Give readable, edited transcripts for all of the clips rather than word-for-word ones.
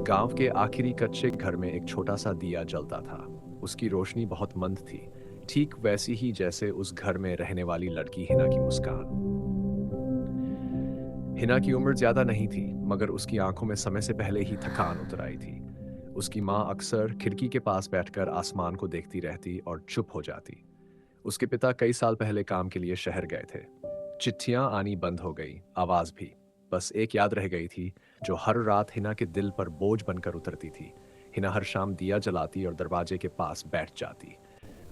गांव के आखिरी कच्चे घर में एक छोटा सा दिया जलता था। उसकी रोशनी बहुत मंद थी, ठीक वैसी ही जैसे उस घर में रहने वाली लड़की हिना की मुस्कान। हिना की उम्र ज्यादा नहीं थी, मगर उसकी आंखों में समय से पहले ही थकान उतर आई थी। उसकी माँ अक्सर खिड़की के पास बैठकर आसमान को देखती रहती और चुप हो जाती। उसके पिता कई साल पहले काम के लिए शहर गए थे। चिट्ठियां आनी बंद हो गई, आवाज भी। बस एक याद रह गई थी, जो हर रात हिना के दिल पर बोझ बनकर उतरती थी। हिना हर शाम दिया जलाती और दरवाजे के पास बैठ जाती।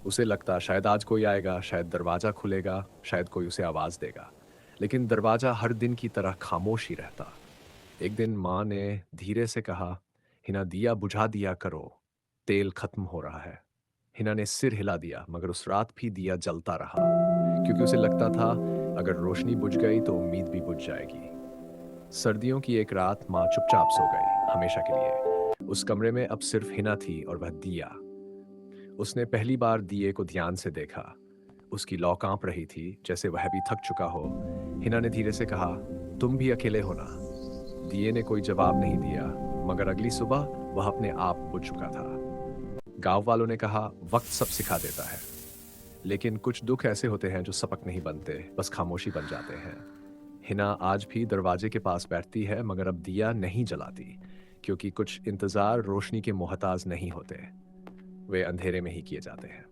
उसे लगता शायद आज कोई आएगा, शायद दरवाजा खुलेगा, शायद कोई उसे आवाज देगा। लेकिन दरवाजा हर दिन की तरह खामोश ही रहता। एक दिन माँ ने धीरे से कहा, हिना दिया बुझा दिया करो, तेल खत्म हो रहा है। हिना ने सिर हिला दिया, मगर उस रात भी दिया जलता रहा, क्योंकि उसे लगता था अगर रोशनी बुझ गई तो उम्मीद भी बुझ जाएगी। सर्दियों की एक रात माँ चुपचाप सो गई, हमेशा के लिए। उस कमरे में अब सिर्फ हिना थी और वह दिया। उसने पहली बार दिए को ध्यान से देखा। उसकी लौ कांप रही थी, जैसे वह भी थक चुका हो। हिना ने धीरे से कहा, तुम भी अकेले हो ना? दिए ने कोई जवाब नहीं दिया, मगर अगली सुबह वह अपने आप बुझ चुका था। गांव वालों ने कहा, वक्त सब सिखा देता है। लेकिन कुछ दुख ऐसे होते हैं जो सबक नहीं बनते, बस खामोशी बन जाते हैं। हिना आज भी दरवाजे के पास बैठती है, मगर अब दिया नहीं जलाती, क्योंकि कुछ इंतजार रोशनी के मोहताज नहीं होते। वे अंधेरे में ही किए जाते हैं।